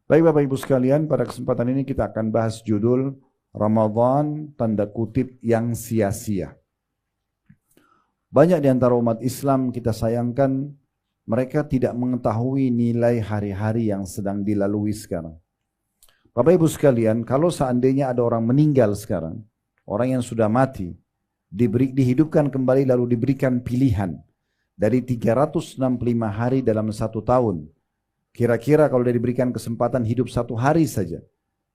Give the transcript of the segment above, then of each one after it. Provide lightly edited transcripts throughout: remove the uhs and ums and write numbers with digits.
Baik Bapak Ibu sekalian, pada kesempatan ini kita akan bahas judul Ramadan tanda kutip yang sia-sia. Banyak di antara umat Islam kita sayangkan mereka tidak mengetahui nilai hari-hari yang sedang dilalui sekarang. Bapak Ibu sekalian, kalau seandainya ada orang meninggal sekarang, orang yang sudah mati, dihidupkan kembali lalu diberikan pilihan dari 365 hari dalam satu tahun. Kira-kira kalau dia diberikan kesempatan hidup satu hari saja,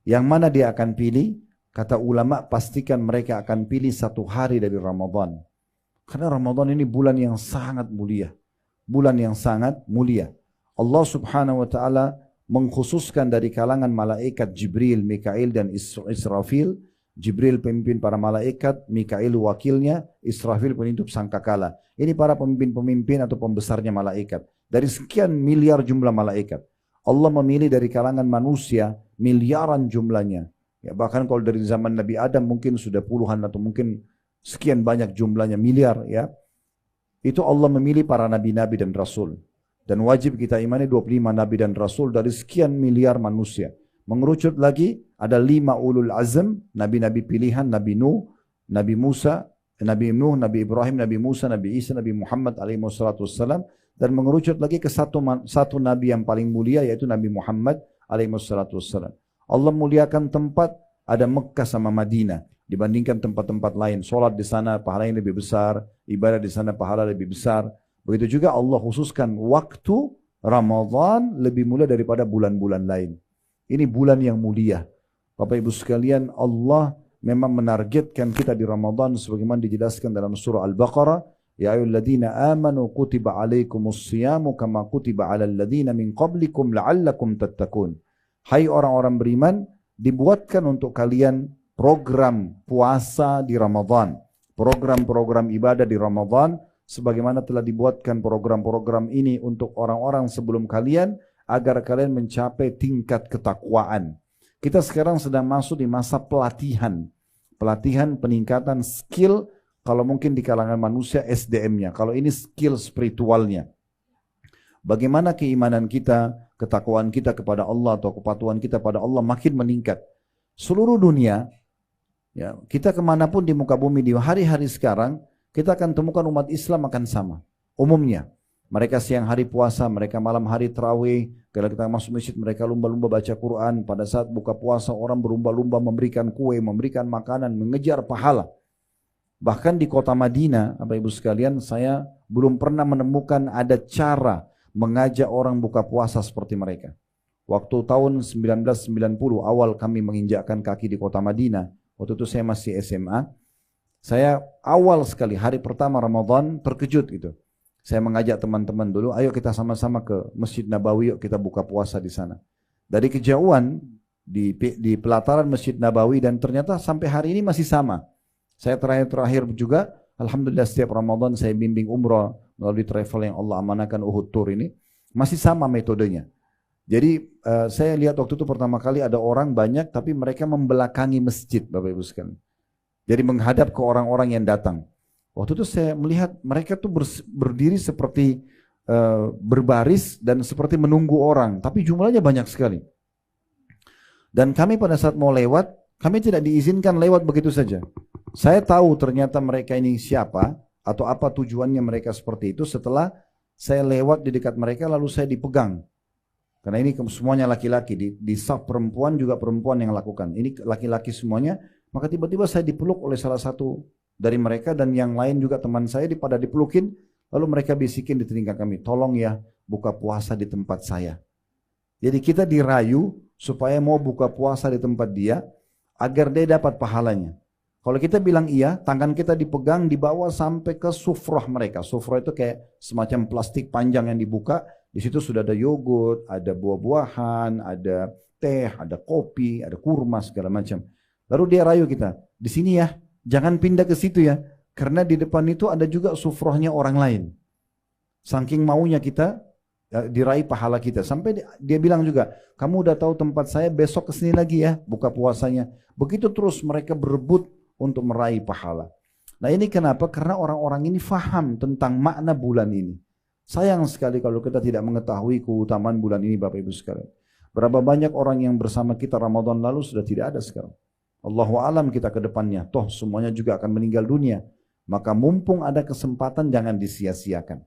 yang mana dia akan pilih? Kata ulama, pastikan mereka akan pilih satu hari dari Ramadan. Karena Ramadan ini bulan yang sangat mulia. Bulan yang sangat mulia. Allah subhanahu wa ta'ala mengkhususkan dari kalangan malaikat Jibril, Mikail dan Israfil. Jibril pemimpin para malaikat, Mikail wakilnya, Israfil penutup sangkakala. Ini para pemimpin-pemimpin atau pembesarnya malaikat. Dari sekian miliar jumlah malaikat, Allah memilih dari kalangan manusia miliaran jumlahnya. Ya, bahkan kalau dari zaman Nabi Adam mungkin sudah puluhan atau mungkin sekian banyak jumlahnya, miliar ya. Itu Allah memilih para nabi-nabi dan rasul. Dan wajib kita imani 25 nabi dan rasul dari sekian miliar manusia. Mengerucut lagi ada 5 ulul azm, nabi-nabi pilihan, Nabi Nuh, Nabi Musa, Nabi Nuh, Nabi Ibrahim, Nabi Musa, Nabi Isa, Nabi Muhammad alaihi wassalam. Dan mengerucut lagi ke satu nabi yang paling mulia yaitu Nabi Muhammad alaihi wassalam. Allah muliakan tempat ada Mekah sama Madinah dibandingkan tempat-tempat lain. Solat di sana pahalanya lebih besar, ibadah di sana pahala lebih besar. Begitu juga Allah khususkan waktu Ramadan lebih mulia daripada bulan-bulan lain. Ini bulan yang mulia. Bapak Ibu sekalian, Allah memang menargetkan kita di Ramadan sebagaimana dijelaskan dalam surah Al-Baqarah. Ya ayyuhalladzina amanu kutiba alaikumus siyamu kama kutiba alal ladzina min qablikum la'allakum tattaqun. Hai orang-orang beriman, dibuatkan untuk kalian program puasa di Ramadan, program-program ibadah di Ramadan sebagaimana telah dibuatkan program-program ini untuk orang-orang sebelum kalian agar kalian mencapai tingkat ketakwaan. Kita sekarang sedang masuk di masa pelatihan peningkatan skill. Kalau mungkin di kalangan manusia SDM-nya, kalau ini skill spiritualnya. Bagaimana keimanan kita, ketakwaan kita kepada Allah atau kepatuhan kita pada Allah makin meningkat. Seluruh dunia, ya, kita kemanapun di muka bumi di hari-hari sekarang, kita akan temukan umat Islam akan sama. Umumnya, mereka siang hari puasa, mereka malam hari tarawih. Kalau kita masuk masjid, mereka lumba-lumba baca Quran. Pada saat buka puasa, orang berlumba-lumba memberikan kue, memberikan makanan, mengejar pahala. Bahkan di kota Madinah, Bapak Ibu sekalian, saya belum pernah menemukan ada cara mengajak orang buka puasa seperti mereka. Waktu tahun 1990 awal kami menginjakkan kaki di kota Madinah, waktu itu saya masih SMA, saya awal sekali hari pertama Ramadan terkejut gitu. Saya mengajak teman-teman dulu, ayo kita sama-sama ke Masjid Nabawi, yuk kita buka puasa di sana. Dari kejauhan di pelataran Masjid Nabawi dan ternyata sampai hari ini masih sama. Saya terakhir juga, alhamdulillah setiap Ramadan saya bimbing umrah melalui travel yang Allah amanahkan Uhud Tour ini. Masih sama metodenya. Jadi saya lihat waktu itu pertama kali ada orang banyak tapi mereka membelakangi masjid Bapak Ibu sekalian. Jadi menghadap ke orang-orang yang datang. Waktu itu saya melihat mereka tuh berdiri seperti berbaris dan seperti menunggu orang. Tapi jumlahnya banyak sekali. Dan kami pada saat mau lewat, kami tidak diizinkan lewat begitu saja. Saya tahu ternyata mereka ini siapa atau apa tujuannya mereka seperti itu setelah saya lewat di dekat mereka lalu saya dipegang. Karena ini semuanya laki-laki, di saf perempuan juga perempuan yang lakukan. Ini laki-laki semuanya, maka tiba-tiba saya dipeluk oleh salah satu dari mereka dan yang lain juga teman saya pada dipelukin, lalu mereka bisikin di telinga kami, tolong ya buka puasa di tempat saya. Jadi kita dirayu supaya mau buka puasa di tempat dia agar dia dapat pahalanya. Kalau kita bilang iya, tangan kita dipegang dibawa sampai ke sufrah mereka. Sufrah itu kayak semacam plastik panjang yang dibuka. Di situ sudah ada yogurt, ada buah-buahan, ada teh, ada kopi, ada kurma segala macam. Lalu dia rayu kita, di sini ya, jangan pindah ke situ ya, karena di depan itu ada juga sufrahnya orang lain. Saking maunya kita diraih pahala kita. Sampai dia bilang juga, kamu udah tahu tempat saya, besok kesini lagi ya, buka puasanya. Begitu terus mereka berebut untuk meraih pahala. Nah ini kenapa? Karena orang-orang ini faham tentang makna bulan ini. Sayang sekali kalau kita tidak mengetahui keutamaan bulan ini Bapak Ibu sekalian. Berapa banyak orang yang bersama kita Ramadan lalu sudah tidak ada sekarang. Allahu alam kita ke depannya. Toh semuanya juga akan meninggal dunia. Maka mumpung ada kesempatan jangan disia-siakan.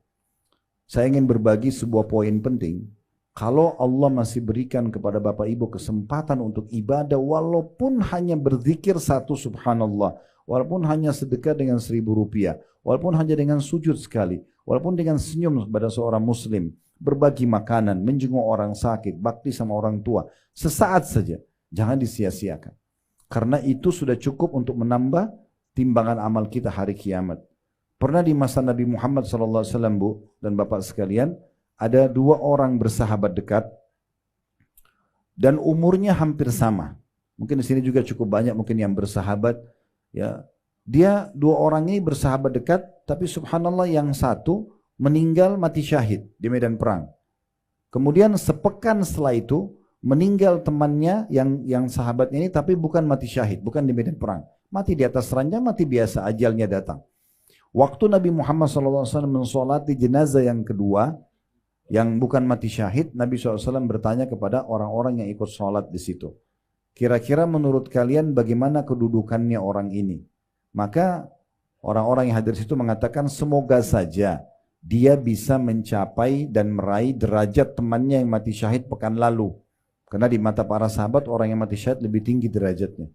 Saya ingin berbagi sebuah poin penting. Kalau Allah masih berikan kepada Bapak Ibu kesempatan untuk ibadah walaupun hanya berzikir satu subhanallah, walaupun hanya sedekah dengan 1.000 rupiah, walaupun hanya dengan sujud sekali, walaupun dengan senyum kepada seorang muslim, berbagi makanan, menjenguk orang sakit, bakti sama orang tua, sesaat saja, jangan disia-siakan. Karena itu sudah cukup untuk menambah timbangan amal kita hari kiamat. Pernah di masa Nabi Muhammad SAW, Bu dan Bapak sekalian, ada 2 orang bersahabat dekat dan umurnya hampir sama. Mungkin di sini juga cukup banyak mungkin yang bersahabat. Ya, dia 2 orang ini bersahabat dekat, tapi subhanallah yang satu meninggal mati syahid di medan perang. Kemudian sepekan setelah itu meninggal temannya yang sahabatnya ini, tapi bukan mati syahid, bukan di medan perang. Mati di atas ranjang, mati biasa, ajalnya datang. Waktu Nabi Muhammad SAW mensolati jenazah yang kedua, yang bukan mati syahid, Nabi SAW bertanya kepada orang-orang yang ikut sholat di situ. Kira-kira menurut kalian bagaimana kedudukannya orang ini? Maka orang-orang yang hadir di situ mengatakan semoga saja dia bisa mencapai dan meraih derajat temannya yang mati syahid pekan lalu. Karena di mata para sahabat orang yang mati syahid lebih tinggi derajatnya.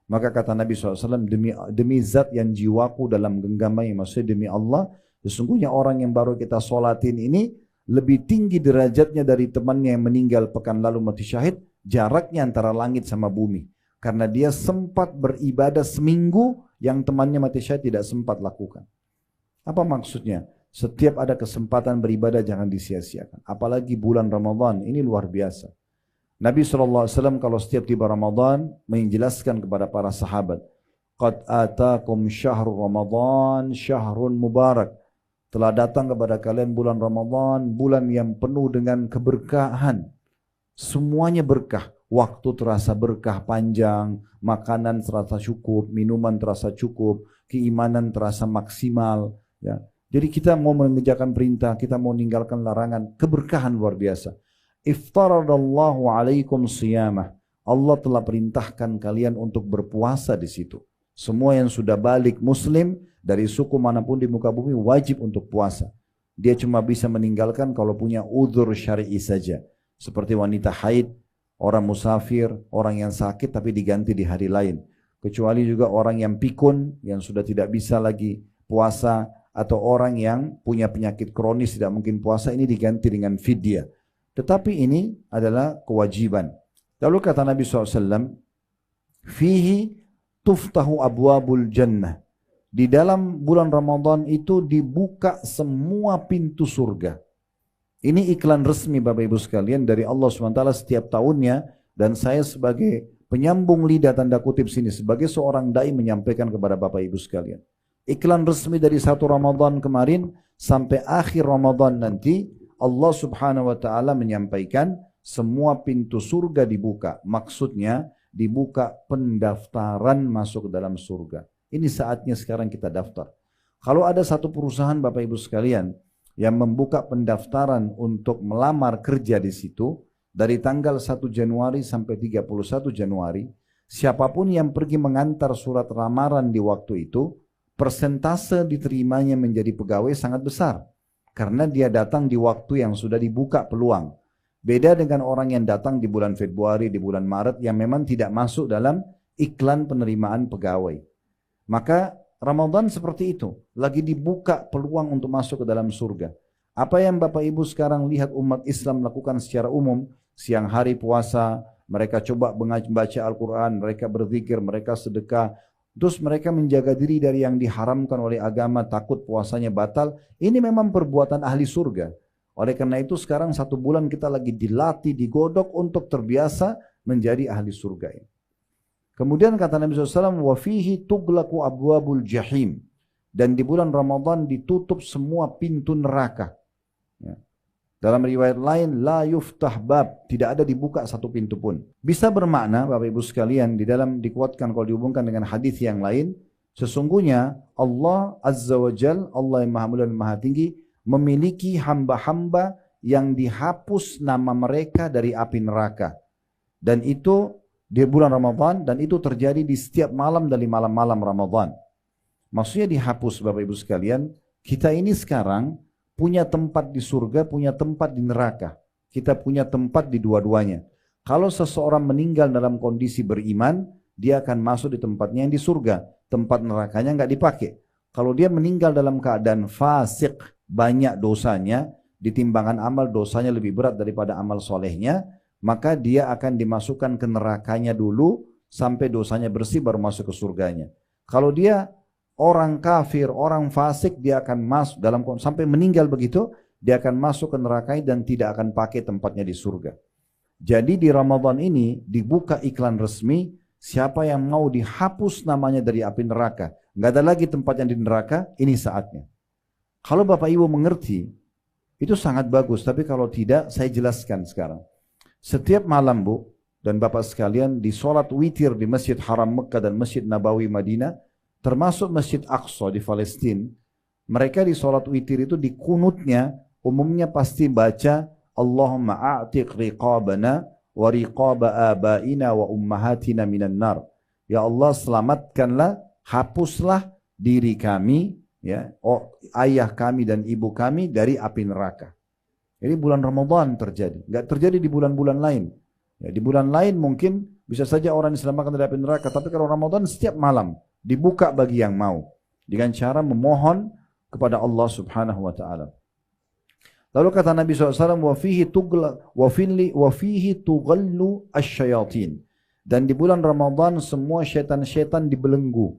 Maka kata Nabi SAW, demi zat yang jiwaku dalam genggamnya, maksudnya demi Allah, sesungguhnya orang yang baru kita sholatin ini lebih tinggi derajatnya dari temannya yang meninggal pekan lalu mati syahid, jaraknya antara langit sama bumi. Karena dia sempat beribadah seminggu yang temannya mati syahid tidak sempat lakukan. Apa maksudnya? Setiap ada kesempatan beribadah jangan disia-siakan. Apalagi bulan Ramadan, ini luar biasa. Nabi SAW kalau setiap tiba Ramadan menjelaskan kepada para sahabat, Qad atakum syahrul Ramadan syahrun mubarak. Telah datang kepada kalian bulan Ramadan, bulan yang penuh dengan keberkahan. Semuanya berkah. Waktu terasa berkah panjang, makanan terasa cukup, minuman terasa cukup, keimanan terasa maksimal. Ya. Jadi kita mau mengerjakan perintah, kita mau meninggalkan larangan, keberkahan luar biasa. Iftaradallahu alaikum siyamah. Allah telah perintahkan kalian untuk berpuasa di situ. Semua yang sudah balik muslim dari suku manapun di muka bumi wajib untuk puasa. Dia cuma bisa meninggalkan kalau punya udzur syar'i saja. Seperti wanita haid, orang musafir, orang yang sakit tapi diganti di hari lain. Kecuali juga orang yang pikun, yang sudah tidak bisa lagi puasa, atau orang yang punya penyakit kronis tidak mungkin puasa, ini diganti dengan fidyah. Tetapi ini adalah kewajiban. Lalu kata Nabi SAW, fihi tuftahu abwabul jannah. Di dalam bulan Ramadan itu dibuka semua pintu surga. Ini iklan resmi Bapak Ibu sekalian dari Allah SWT setiap tahunnya, dan saya sebagai penyambung lidah tanda kutip sini, sebagai seorang dai menyampaikan kepada Bapak Ibu sekalian. Iklan resmi dari 1 Ramadan kemarin sampai akhir Ramadan nanti, Allah Subhanahu wa Ta'ala menyampaikan semua pintu surga dibuka. Maksudnya dibuka pendaftaran masuk ke dalam surga. Ini saatnya sekarang kita daftar. Kalau ada satu perusahaan Bapak Ibu sekalian yang membuka pendaftaran untuk melamar kerja di situ dari tanggal 1 Januari sampai 31 Januari, siapapun yang pergi mengantar surat lamaran di waktu itu, persentase diterimanya menjadi pegawai sangat besar. Karena dia datang di waktu yang sudah dibuka peluang. Beda dengan orang yang datang di bulan Februari, di bulan Maret yang memang tidak masuk dalam iklan penerimaan pegawai. Maka Ramadan seperti itu, lagi dibuka peluang untuk masuk ke dalam surga. Apa yang Bapak Ibu sekarang lihat umat Islam lakukan secara umum, siang hari puasa, mereka coba membaca Al-Quran, mereka berzikir, mereka sedekah, terus mereka menjaga diri dari yang diharamkan oleh agama, takut puasanya batal, ini memang perbuatan ahli surga. Oleh karena itu sekarang 1 bulan kita lagi dilatih, digodok untuk terbiasa menjadi ahli surga ini. Kemudian kata Nabi SAW, وَفِيهِ تُغْلَقُ أَبْوَابُ الْجَحِيمِ. Dan di bulan Ramadan ditutup semua pintu neraka. Ya. Dalam riwayat lain, la yuftah bab, tidak ada dibuka satu pintu pun. Bisa bermakna, Bapak Ibu sekalian, di dalam dikuatkan kalau dihubungkan dengan hadis yang lain, sesungguhnya Allah Azza wa Jal, Allah yang Maha Mulia dan Maha Tinggi, memiliki hamba-hamba yang dihapus nama mereka dari api neraka. Dan itu di bulan Ramadan, dan itu terjadi di setiap malam dari malam-malam Ramadan. Maksudnya dihapus Bapak Ibu sekalian, kita ini sekarang punya tempat di surga, punya tempat di neraka. Kita punya tempat di dua-duanya. Kalau seseorang meninggal dalam kondisi beriman, dia akan masuk di tempatnya yang di surga. Tempat nerakanya nggak dipakai. Kalau dia meninggal dalam keadaan fasik, banyak dosanya, di timbangan amal dosanya lebih berat daripada amal solehnya, maka dia akan dimasukkan ke nerakanya dulu sampai dosanya bersih baru masuk ke surganya. Kalau dia orang kafir, orang fasik, dia akan masuk dalam sampai meninggal begitu, dia akan masuk ke neraka dan tidak akan pakai tempatnya di surga. Jadi di Ramadan ini dibuka iklan resmi, siapa yang mau dihapus namanya dari api neraka, nggak ada lagi tempatnya di neraka, ini saatnya. Kalau Bapak Ibu mengerti, itu sangat bagus. Tapi kalau tidak, saya jelaskan sekarang. Setiap malam Bu dan Bapak sekalian di sholat witir di Masjid Haram Mekah dan Masjid Nabawi Madinah, termasuk Masjid Aqsa di Palestina, mereka di sholat witir itu di kunutnya umumnya pasti baca Allahumma a'tiq riqabana wa riqaba abaina wa ummahatina minan nar. Ya Allah, selamatkanlah, hapuslah diri kami, ya, ayah kami dan ibu kami dari api neraka. Jadi bulan Ramadan terjadi, nggak terjadi di bulan-bulan lain. Ya, di bulan lain mungkin bisa saja orang diselamatkan dari api neraka, tapi kalau Ramadan setiap malam dibuka bagi yang mau dengan cara memohon kepada Allah Subhanahu wa taala. Lalu kata Nabi SAW, wa fihi tughallu asyayatin. Dan di bulan Ramadan semua syaitan-syaitan dibelenggu.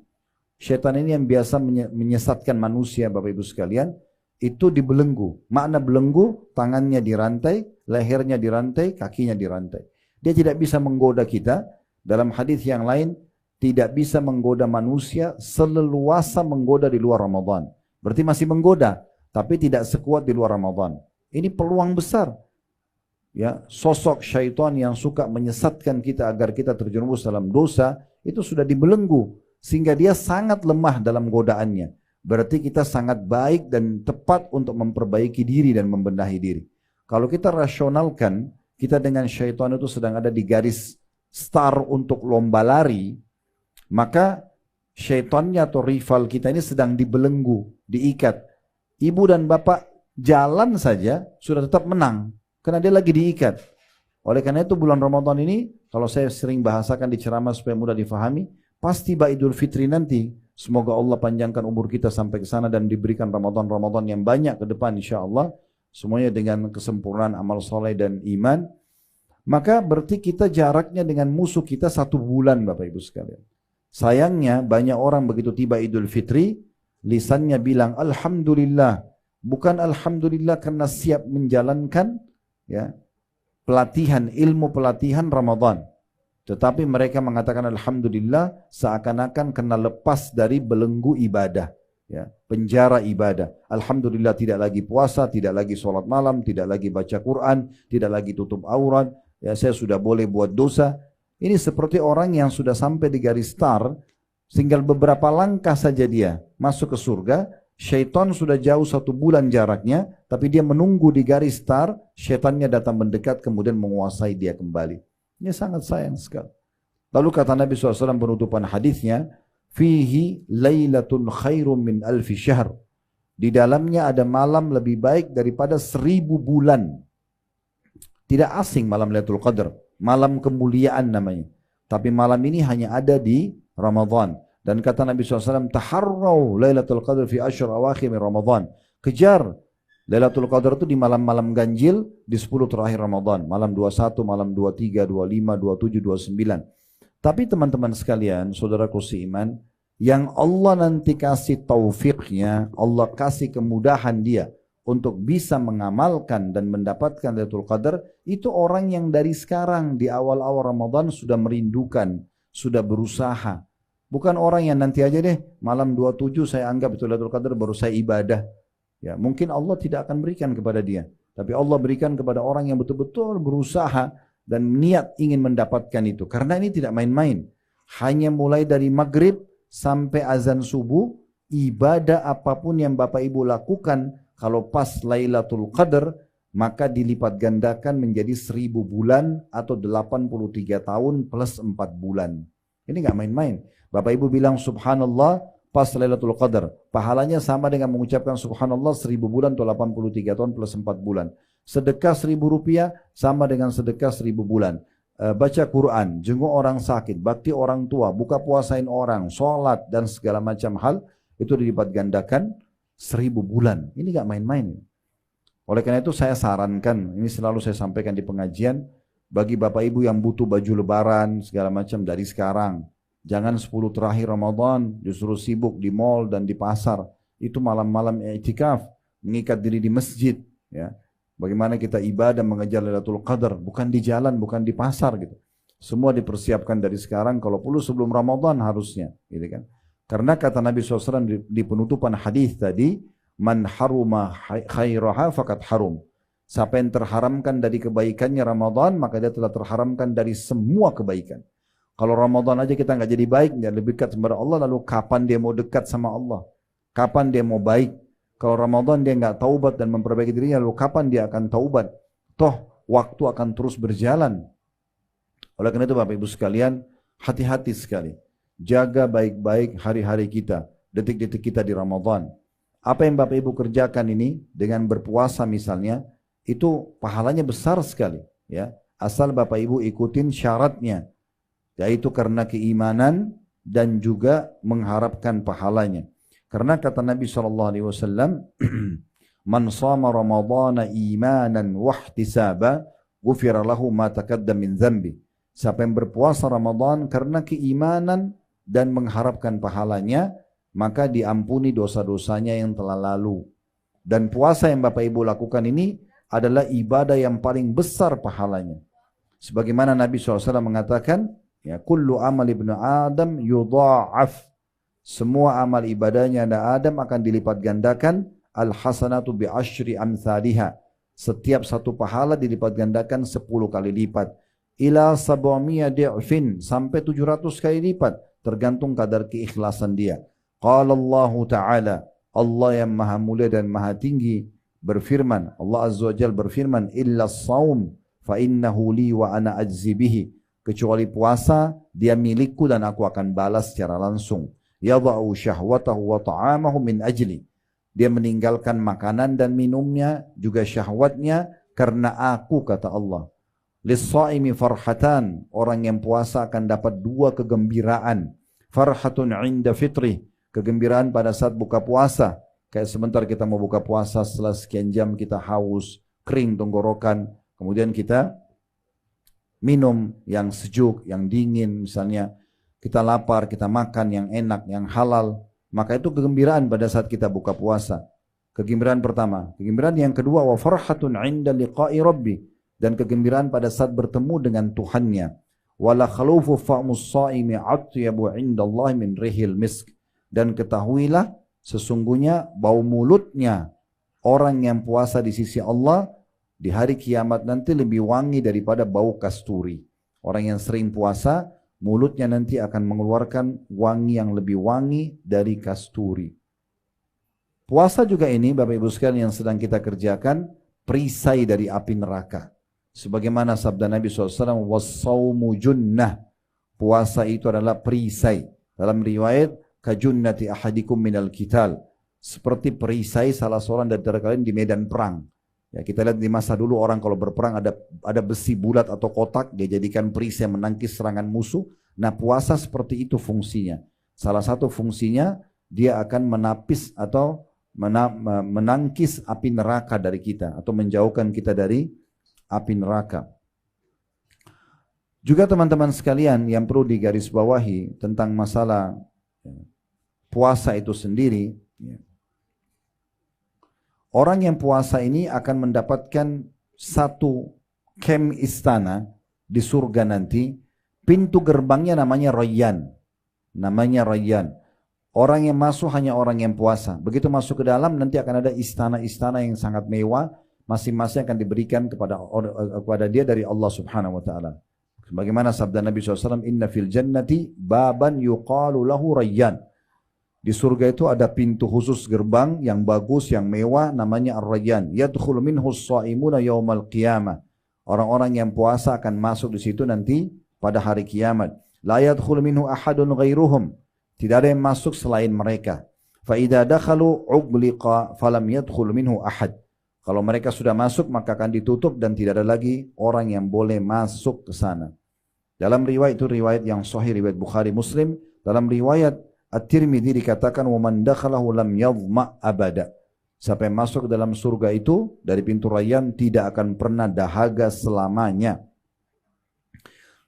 Syaitan ini yang biasa menyesatkan manusia Bapak Ibu sekalian, itu dibelenggu. Makna belenggu, tangannya dirantai, lehernya dirantai, kakinya dirantai. Dia tidak bisa menggoda kita. Dalam hadis yang lain, tidak bisa menggoda manusia seleluasa menggoda di luar Ramadan. Berarti masih menggoda, tapi tidak sekuat di luar Ramadan. Ini peluang besar. Ya, sosok syaitan yang suka menyesatkan kita agar kita terjerumus dalam dosa, itu sudah dibelenggu. Sehingga dia sangat lemah dalam godaannya. Berarti kita sangat baik dan tepat untuk memperbaiki diri dan membenahi diri. Kalau kita rasionalkan, kita dengan syaitan itu sedang ada di garis start untuk lomba lari, maka syaitannya atau rival kita ini sedang dibelenggu, diikat. Ibu dan bapak jalan saja sudah tetap menang, karena dia lagi diikat. Oleh karena itu bulan Ramadan ini, kalau saya sering bahasakan di ceramah supaya mudah difahami, pasti tiba Idul Fitri nanti. Semoga Allah panjangkan umur kita sampai ke sana dan diberikan Ramadan-Ramadan yang banyak ke depan insyaAllah. Semuanya dengan kesempurnaan amal soleh dan iman. Maka berarti kita jaraknya dengan musuh kita 1 bulan Bapak Ibu sekalian. Sayangnya banyak orang begitu tiba Idul Fitri, lisannya bilang Alhamdulillah. Bukan Alhamdulillah karena siap menjalankan ya, pelatihan, ilmu pelatihan Ramadan. Tetapi mereka mengatakan Alhamdulillah seakan-akan kena lepas dari belenggu ibadah. Ya, penjara ibadah. Alhamdulillah tidak lagi puasa, tidak lagi sholat malam, tidak lagi baca Quran, tidak lagi tutup aurat. Ya, saya sudah boleh buat dosa. Ini seperti orang yang sudah sampai di garis start, tinggal beberapa langkah saja dia masuk ke surga. Syaitan sudah jauh 1 bulan jaraknya, tapi dia menunggu di garis start, syaitannya datang mendekat kemudian menguasai dia kembali. Ini sangat sayang sekali. Lalu kata Nabi SAW penutupan hadisnya, fihi lailatun khairum min alfi syahr. Di dalamnya ada malam lebih baik daripada 1000 bulan. Tidak asing malam Lailatul Qadar, malam kemuliaan namanya. Tapi malam ini hanya ada di Ramadan. Dan kata Nabi SAW, taharraw Lailatul Qadar fi ashr awakhir min Ramadan. Kejar Lailatul Qadar itu di malam-malam ganjil di 10 terakhir Ramadan. Malam 21, malam 23, 25, 27, 29. Tapi teman-teman sekalian, saudaraku seiman, yang Allah nanti kasih taufiknya, Allah kasih kemudahan dia untuk bisa mengamalkan dan mendapatkan Lailatul Qadar, itu orang yang dari sekarang di awal-awal Ramadan sudah merindukan, sudah berusaha. Bukan orang yang nanti aja deh, malam 27 saya anggap itu Lailatul Qadar baru saya ibadah. Ya, mungkin Allah tidak akan berikan kepada dia. Tapi Allah berikan kepada orang yang betul-betul berusaha dan niat ingin mendapatkan itu. Karena ini tidak main-main. Hanya mulai dari maghrib sampai azan subuh, ibadah apapun yang Bapak Ibu lakukan, kalau pas Lailatul Qadar, maka dilipat gandakan menjadi 1000 bulan atau 83 tahun plus 4 bulan. Ini nggak main-main. Bapak Ibu bilang subhanallah pas Lailatul Qadar. Pahalanya sama dengan mengucapkan subhanallah 1000 bulan atau 83 tahun plus 4 bulan. Sedekah 1000 rupiah sama dengan sedekah 1000 bulan. Baca Quran, jenguk orang sakit, bakti orang tua, buka puasain orang, sholat dan segala macam hal itu dilipat gandakan 1000 bulan. Ini nggak main-main. Oleh karena itu saya sarankan, ini selalu saya sampaikan di pengajian, bagi Bapak Ibu yang butuh baju lebaran segala macam dari sekarang. Jangan 10 terakhir Ramadan justru sibuk di mal dan di pasar. Itu malam-malam i'tikaf, mengikat diri di masjid. Ya. Bagaimana kita ibadah mengejar Lailatul Qadar, bukan di jalan, bukan di pasar gitu. Semua dipersiapkan dari sekarang, kalau perlu sebelum Ramadan harusnya. Gitu kan. Karena kata Nabi SAW di penutupan hadis tadi, man haruma khairaha fakat harum. Siapa yang terharamkan dari kebaikannya Ramadan, maka dia telah terharamkan dari semua kebaikan. Kalau Ramadan aja kita nggak jadi baik, nggak lebih dekat kepada Allah, lalu kapan dia mau dekat sama Allah? Kapan dia mau baik? Kalau Ramadan dia nggak taubat dan memperbaiki dirinya, lalu kapan dia akan taubat? Toh waktu akan terus berjalan. Oleh karena itu Bapak Ibu sekalian, hati-hati sekali. Jaga baik-baik hari-hari kita, detik-detik kita di Ramadan. Apa yang Bapak Ibu kerjakan ini dengan berpuasa misalnya, itu pahalanya besar sekali. Ya, asal Bapak Ibu ikutin syaratnya. Yaitu karena keimanan dan juga mengharapkan pahalanya. Karena kata Nabi SAW, man shama ramadana imanan wahtisaba, ghufira lahu ma taqaddama min dzambi. Siapa yang berpuasa Ramadan karena keimanan dan mengharapkan pahalanya, maka diampuni dosa-dosanya yang telah lalu. Dan puasa yang Bapak Ibu lakukan ini adalah ibadah yang paling besar pahalanya. Sebagaimana Nabi SAW mengatakan, ya, kullu amal ibnu Adam yudha'af. Semua amal ibadahnya Adam akan dilipat gandakan. Al-hasanatu bi'ashri amthaliha. Setiap satu pahala dilipat gandakan 10 kali lipat. Ila sab'amiyah di'fin. Sampai 700 kali lipat. Tergantung kadar keikhlasan dia. Qala Allah Ta'ala. Allah yang maha mulia dan maha tinggi berfirman. Allah Azza wa Jalla berfirman. Illa as-sawm fa innahu li wa ana ajzi bihi. Kecuali puasa, dia milikku dan aku akan balas secara langsung. Yadha'u syahwatahu wa ta'amahu min ajli. Dia meninggalkan makanan dan minumnya, juga syahwatnya, karena aku, kata Allah. Lis-sa'imi farhatan. Orang yang puasa akan dapat 2 kegembiraan. Farhatun inda fitrih. Kegembiraan pada saat buka puasa. Kayak sebentar kita mau buka puasa, setelah sekian jam kita haus, kering tenggorokan. Kemudian kita minum yang sejuk, yang dingin misalnya. Kita lapar, kita makan yang enak, yang halal. Maka itu kegembiraan pada saat kita buka puasa. Kegembiraan pertama. Kegembiraan yang kedua, wa farhatun 'inda liqa'i rabbi. Dan kegembiraan pada saat bertemu dengan Tuhannya. Wala khalufu fa'mus sha'imi 'atyabu 'inda Allah min rihil misk. Dan ketahuilah sesungguhnya bau mulutnya orang yang puasa di sisi Allah di hari kiamat nanti lebih wangi daripada bau kasturi. Orang yang sering puasa, mulutnya nanti akan mengeluarkan wangi yang lebih wangi dari kasturi. Puasa juga ini, Bapak Ibu sekalian yang sedang kita kerjakan, perisai dari api neraka. Sebagaimana sabda Nabi SAW, was-sawmu junnah. Puasa itu adalah perisai. Dalam riwayat, kajunnati ahadikum minal qital. Seperti perisai salah seorang dari kalian di medan perang. Ya, kita lihat di masa dulu orang kalau berperang ada besi bulat atau kotak, dia jadikan perisai menangkis serangan musuh. Nah, puasa seperti itu fungsinya. Salah satu fungsinya dia akan menapis atau menangkis api neraka dari kita atau menjauhkan kita dari api neraka. Juga teman-teman sekalian yang perlu digarisbawahi tentang masalah puasa itu sendiri. Orang yang puasa ini akan mendapatkan satu kem istana di surga nanti. Pintu gerbangnya namanya Rayyan. Namanya Rayyan. Orang yang masuk hanya orang yang puasa. Begitu masuk ke dalam nanti akan ada istana-istana yang sangat mewah. Masing-masing akan diberikan kepada dia dari Allah Subhanahu wa taala. Sebagaimana sabda Nabi SAW, "Inna fil jannati baban yuqalu lahu Rayyan." Di surga itu ada pintu khusus gerbang yang bagus, yang mewah, namanya Ar-Rayyan. Yadkhulu minhu as-sha'imuna yaumal qiyamah. Orang-orang yang puasa akan masuk di situ nanti pada hari kiamat. La yadkhulu minhu ahadun ghairuhum. Tidak ada yang masuk selain mereka. Fa idza dakhalu ughliqa falam yadkhul minhu ahad. Kalau mereka sudah masuk maka akan ditutup dan tidak ada lagi orang yang boleh masuk ke sana. Dalam riwayat itu, riwayat yang sahih, riwayat Bukhari Muslim, dalam riwayat At-Tirmidzi dikatakan wa man dakhalahu lam yadhma abada. Siapa yang masuk ke dalam surga itu dari pintu Rayyan tidak akan pernah dahaga selamanya.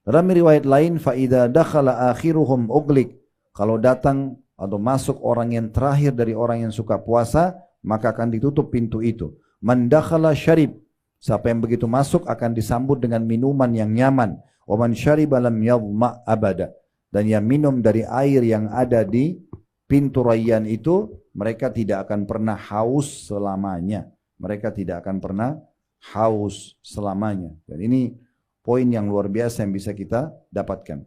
Dalam riwayat lain, fa idza dakhala akhiruhum ughliq. Kalau datang atau masuk orang yang terakhir dari orang yang suka puasa, maka akan ditutup pintu itu. Man dakhala syarib. Siapa yang begitu masuk akan disambut dengan minuman yang nyaman. Wa man syariba lam yadhma abada. Dan yang minum dari air yang ada di pintu Rayyan itu, mereka tidak akan pernah haus selamanya. Mereka tidak akan pernah haus selamanya. Dan ini poin yang luar biasa yang bisa kita dapatkan.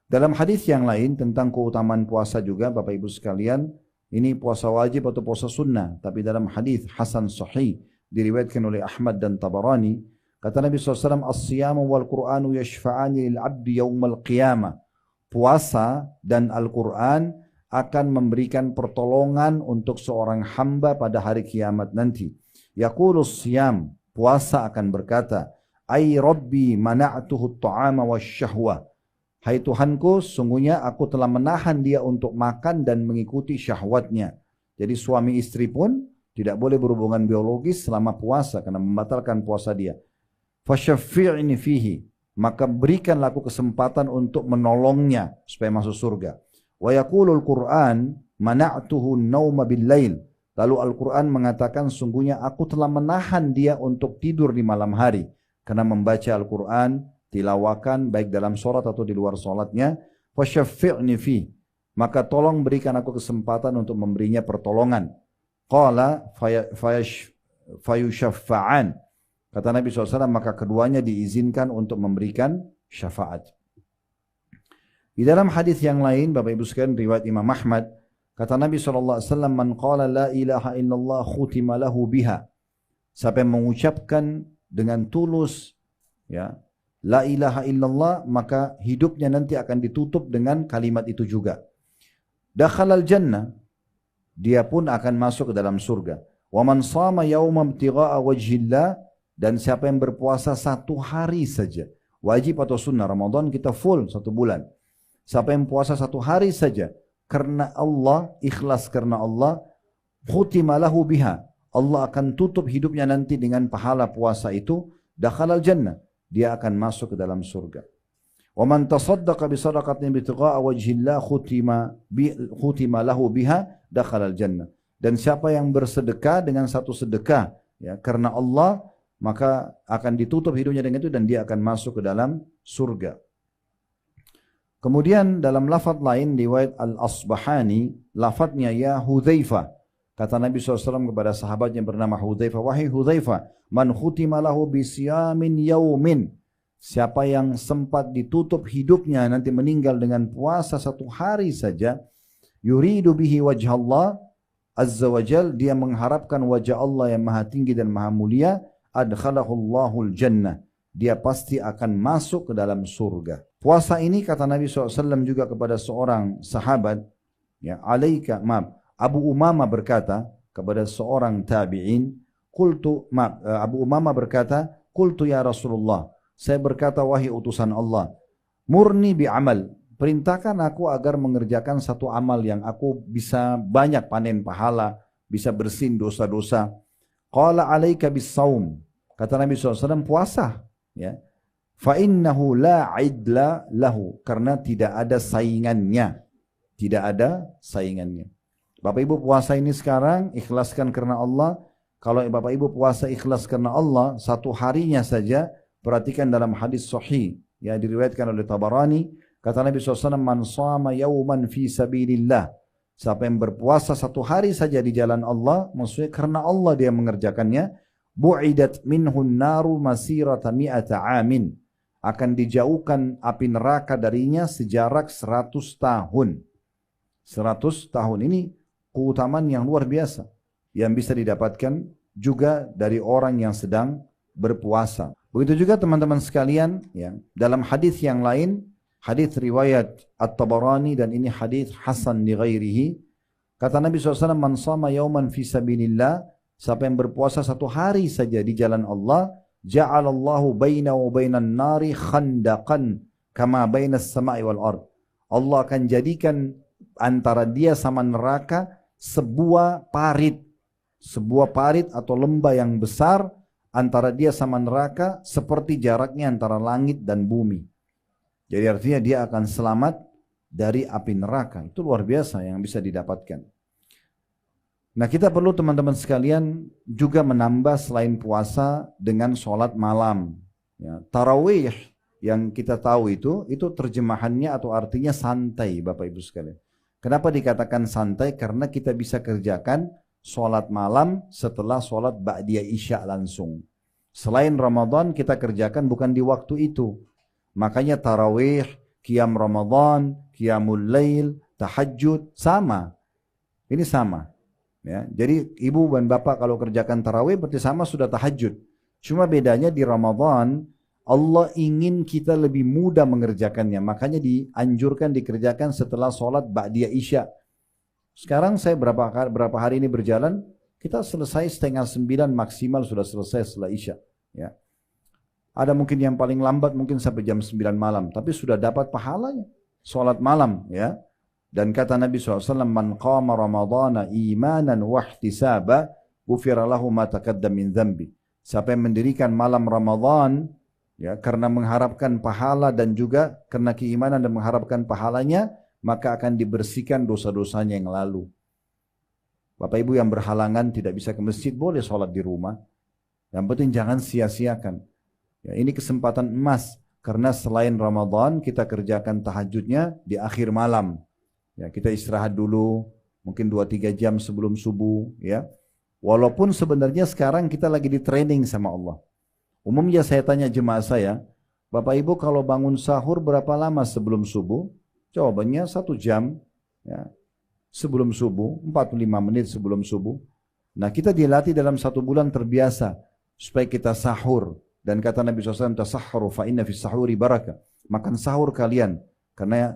Dalam hadis yang lain tentang keutamaan puasa juga, Bapak Ibu sekalian, ini puasa wajib atau puasa sunnah. Tapi dalam hadis Hasan Sahih, diriwayatkan oleh Ahmad dan Tabarani, kata Nabi SAW, as-siyamu wal Qur'anu yashfa'ani lil abdi yawmal qiyamah. Puasa dan Al-Quran akan memberikan pertolongan untuk seorang hamba pada hari kiamat nanti. Yaqulus siyam, puasa akan berkata, ay rabbi mana'tuhu at-ta'ama wasyahwa. Hai Tuhanku, sungguhnya aku telah menahan dia untuk makan dan mengikuti syahwatnya. Jadi suami istri pun tidak boleh berhubungan biologis selama puasa karena membatalkan puasa dia. Fasyaffi'ni fihi. Maka berikanlah aku kesempatan untuk menolongnya supaya masuk surga. Wa yaqulul Qur'an mana'tuhu an-nauma bil-lail. Lalu Al-Quran mengatakan sungguhnya aku telah menahan dia untuk tidur di malam hari karena membaca Al-Quran, tilawakan baik dalam sholat atau di luar sholatnya. Fasyaffi'ni fi. Maka tolong berikan aku kesempatan untuk memberinya pertolongan. Qala fayushaffa'an. Kata Nabi SAW, maka keduanya diizinkan untuk memberikan syafaat. Di dalam hadis yang lain, Bapak Ibu sekalian, riwayat Imam Ahmad, kata Nabi SAW, man qala la ilaha illallah khutima lahu biha. Siapa yang mengucapkan dengan tulus, ya, la ilaha illallah, maka hidupnya nanti akan ditutup dengan kalimat itu juga. Dakhalal jannah, dia pun akan masuk ke dalam surga. Wa man shama yawma ibtigha'a wajhillah. Dan siapa yang berpuasa satu hari saja, wajib atau sunnah, Ramadan kita full 1 bulan. Siapa yang puasa satu hari saja, karena Allah, ikhlas karena Allah, khutima lahu biha. Allah akan tutup hidupnya nanti dengan pahala puasa itu, dakhalal jannah. Dia akan masuk ke dalam surga. Wa man tasaddaqa bi sadaqatin bitigha'a wajhillah khutima lahu biha, dakhalal jannah. Dan siapa yang bersedekah dengan satu sedekah, ya, karena Allah, maka akan ditutup hidupnya dengan itu dan dia akan masuk ke dalam surga. Kemudian dalam lafaz lain riwayat Al-Asbahani, lafaznya ya Hudzaifah. Kata Nabi SAW kepada sahabatnya bernama Hudzaifah, wahai Hudzaifah, man khutima lahu bisiyamin yaumin. Siapa yang sempat ditutup hidupnya nanti meninggal dengan puasa 1 hari saja, yuridu bihi wajh Allah azza wajal, dia mengharapkan wajah Allah yang maha tinggi dan maha mulia, adkhalahullahul jannah, dia pasti akan masuk ke dalam surga. Puasa ini kata Nabi SAW juga kepada seorang sahabat, ya, Abu Umamah berkata kepada seorang tabi'in, Abu Umamah berkata, qultu ya Rasulullah, saya berkata wahai utusan Allah, murni bi'amal, perintahkan aku agar mengerjakan satu amal yang aku bisa banyak panen pahala, bisa bersin dosa-dosa. Qala alaika bis-saum. Kata Nabi SAW, puasa. Ya. Fa innahu la idla lahu. Karena tidak ada saingannya. Tidak ada saingannya. Bapak Ibu puasa ini sekarang, ikhlaskan karena Allah. Kalau Bapak Ibu puasa ikhlas karena Allah, 1 harinya saja, perhatikan dalam hadis sahih, ya, diriwayatkan oleh Tabarani, kata Nabi SAW, man shama yawman fi sabilillah. Siapa yang berpuasa 1 hari saja di jalan Allah, maksudnya karena Allah dia mengerjakannya, bu'idat minhun naru masirata mi'ata amin. Akan dijauhkan api neraka darinya sejarak 100 tahun. 100 tahun ini keutamaan yang luar biasa yang bisa didapatkan juga dari orang yang sedang berpuasa. Begitu juga teman-teman sekalian, ya, dalam hadis yang lain, hadis riwayat At-Tabarani dan ini hadis hasan li ghairihi, kata Nabi SAW, man shama yauman fi sabilillah, siapa yang berpuasa satu hari saja di jalan Allah, ja'alallahu bainahu wa bainan nari khandaqan kama bainas sama'i wal ard. Allah akan jadikan antara dia sama neraka sebuah parit atau lembah yang besar antara dia sama neraka seperti jaraknya antara langit dan bumi. Jadi artinya dia akan selamat dari api neraka. Itu luar biasa yang bisa didapatkan. Nah, kita perlu teman-teman sekalian juga menambah selain puasa dengan sholat malam. Ya, tarawih yang kita tahu itu terjemahannya atau artinya santai, Bapak Ibu sekalian. Kenapa dikatakan santai? Karena kita bisa kerjakan sholat malam setelah sholat ba'diyah isya langsung. Selain Ramadan kita kerjakan bukan di waktu itu. Makanya tarawih, qiyam Ramadan, qiyamul lail, tahajud sama. Ini sama. Ya, jadi ibu dan bapak kalau kerjakan tarawih berarti sama sudah tahajud. Cuma bedanya di Ramadan Allah ingin kita lebih mudah mengerjakannya. Makanya dianjurkan dikerjakan setelah sholat ba'diyah isya. Sekarang saya berapa hari ini berjalan, kita selesai 8:30 maksimal sudah selesai setelah isya. Ya. Ada mungkin yang paling lambat mungkin sampai jam 9 malam, tapi sudah dapat pahalanya. Sholat malam, ya. Dan kata Nabi SAW, man qama ramadhana imanan wahtisaba, ghufira lahu ma taqaddama min dzambi. Siapa yang mendirikan malam Ramadan, ya, karena mengharapkan pahala dan juga karena keimanan dan mengharapkan pahalanya, maka akan dibersihkan dosa-dosanya yang lalu. Bapak Ibu yang berhalangan tidak bisa ke masjid, boleh sholat di rumah. Yang penting jangan sia-siakan. Ya, ini kesempatan emas, karena selain Ramadan kita kerjakan tahajudnya di akhir malam. Ya, kita istirahat dulu, mungkin 2-3 jam sebelum subuh. Ya. Walaupun sebenarnya sekarang kita lagi di training sama Allah. Umumnya saya tanya jemaah saya, Bapak Ibu kalau bangun sahur berapa lama sebelum subuh? Jawabannya 1 jam, ya, sebelum subuh, 45 menit sebelum subuh. Nah, kita dilatih dalam 1 bulan terbiasa supaya kita sahur. Dan kata Nabi SAW, tasahharu fa inna fis sahuri barakah. Makan sahur kalian, karena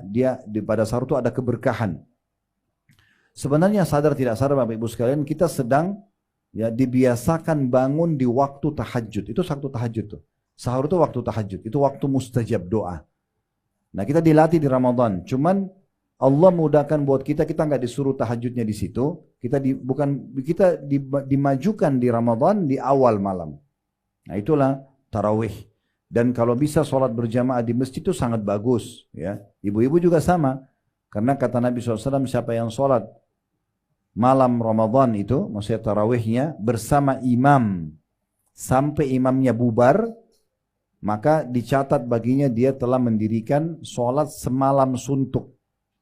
pada sahur itu ada keberkahan. Sebenarnya sadar tidak sadar Bapak Ibu sekalian, kita sedang ya dibiasakan bangun di waktu tahajud. Itu waktu tahajud tuh. Sahur itu waktu tahajud, itu waktu mustajab doa. Nah, kita dilatih di Ramadan. Cuman Allah mudahkan buat kita nggak disuruh tahajudnya di situ. Kita dimajukan di Ramadan di awal malam. Nah, itulah tarawih. Dan kalau bisa sholat berjamaah di masjid itu sangat bagus. Ya, ibu-ibu juga sama. Karena kata Nabi SAW, siapa yang sholat malam Ramadan itu, maksudnya tarawihnya bersama imam sampai imamnya bubar, maka dicatat baginya dia telah mendirikan sholat semalam suntuk.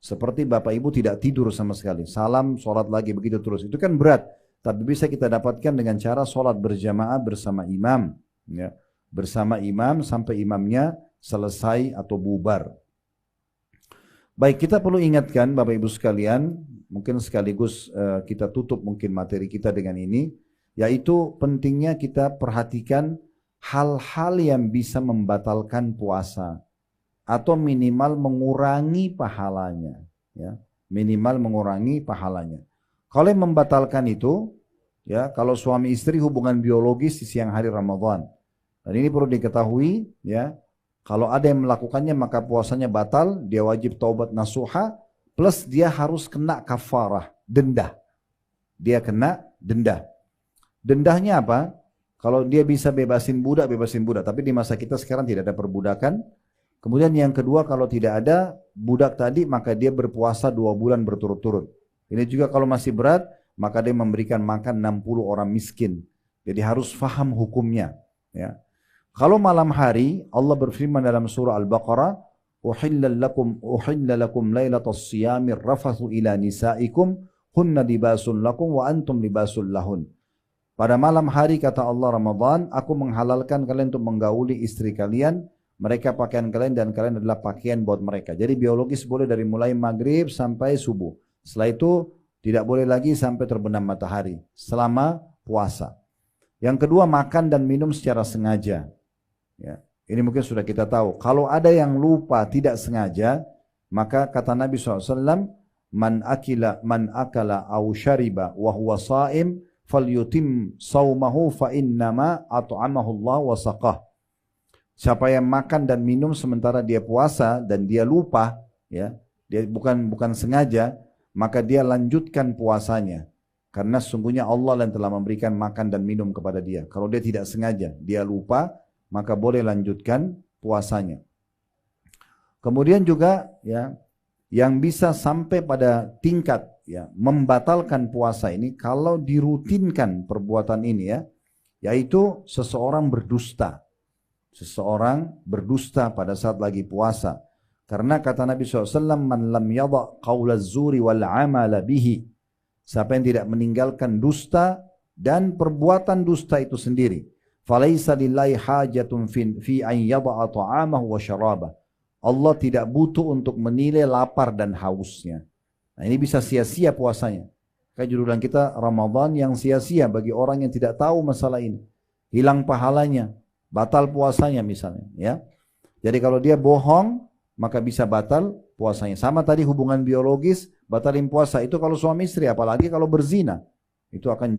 Seperti Bapak Ibu tidak tidur sama sekali. Salam, sholat lagi, begitu terus. Itu kan berat. Tapi bisa kita dapatkan dengan cara sholat berjamaah bersama imam. Ya. Bersama imam sampai imamnya selesai atau bubar. Baik, kita perlu ingatkan Bapak Ibu sekalian, mungkin sekaligus kita tutup mungkin materi kita dengan ini, yaitu pentingnya kita perhatikan hal-hal yang bisa membatalkan puasa atau minimal mengurangi pahalanya, ya, minimal mengurangi pahalanya. Kalau yang membatalkan itu, ya, kalau suami istri hubungan biologis di siang hari Ramadan, dan ini perlu diketahui, ya, kalau ada yang melakukannya maka puasanya batal, dia wajib taubat nasuha, plus dia harus kena kafarah, denda. Dia kena denda. Dendanya apa? Kalau dia bisa bebasin budak, bebasin budak. Tapi di masa kita sekarang tidak ada perbudakan. Kemudian yang kedua, kalau tidak ada budak tadi, maka dia berpuasa 2 bulan berturut-turut. Ini juga kalau masih berat, maka dia memberikan makan 60 orang miskin. Jadi harus faham hukumnya. Ya. Kalau malam hari, Allah berfirman dalam surah Al-Baqarah, "Uhilla lakum lailatas siyamir rafathu ila nisaikum, hunna libasun lakum wa antum libasul lahun." Pada malam hari kata Allah Ramadan, aku menghalalkan kalian untuk menggauli istri kalian, mereka pakaian kalian dan kalian adalah pakaian buat mereka. Jadi biologis boleh dari mulai maghrib sampai subuh. Setelah itu tidak boleh lagi sampai terbenam matahari selama puasa. Yang kedua, makan dan minum secara sengaja. Ya, ini mungkin sudah kita tahu. Kalau ada yang lupa tidak sengaja, maka kata Nabi SAW, man akala aw syariba wa huwa sha'im falyutim saumahu fa innama at'amahu Allah wa saqah. Siapa yang makan dan minum sementara dia puasa dan dia lupa, ya, dia bukan sengaja, maka dia lanjutkan puasanya. Karena sesungguhnya Allah yang telah memberikan makan dan minum kepada dia. Kalau dia tidak sengaja, dia lupa, maka boleh lanjutkan puasanya. Kemudian juga, ya, yang bisa sampai pada tingkat, ya, membatalkan puasa ini kalau dirutinkan perbuatan ini, ya, yaitu seseorang berdusta. Seseorang berdusta pada saat lagi puasa. Karena kata Nabi SAW, man lam yadha qawla zuri wal amala bihi. Siapa yang tidak meninggalkan dusta dan perbuatan dusta itu sendiri. Falaysa lillahi hajatun fi an yadha ta'amahu wa syarabah. Allah tidak butuh untuk menilai lapar dan hausnya. Nah, ini bisa sia-sia puasanya. Kayak judul kita, Ramadan yang sia-sia bagi orang yang tidak tahu masalah ini. Hilang pahalanya, batal puasanya misalnya, ya. Jadi kalau dia bohong, maka bisa batal puasanya. Sama tadi hubungan biologis, batalin puasa itu kalau suami istri, apalagi kalau berzina. Itu akan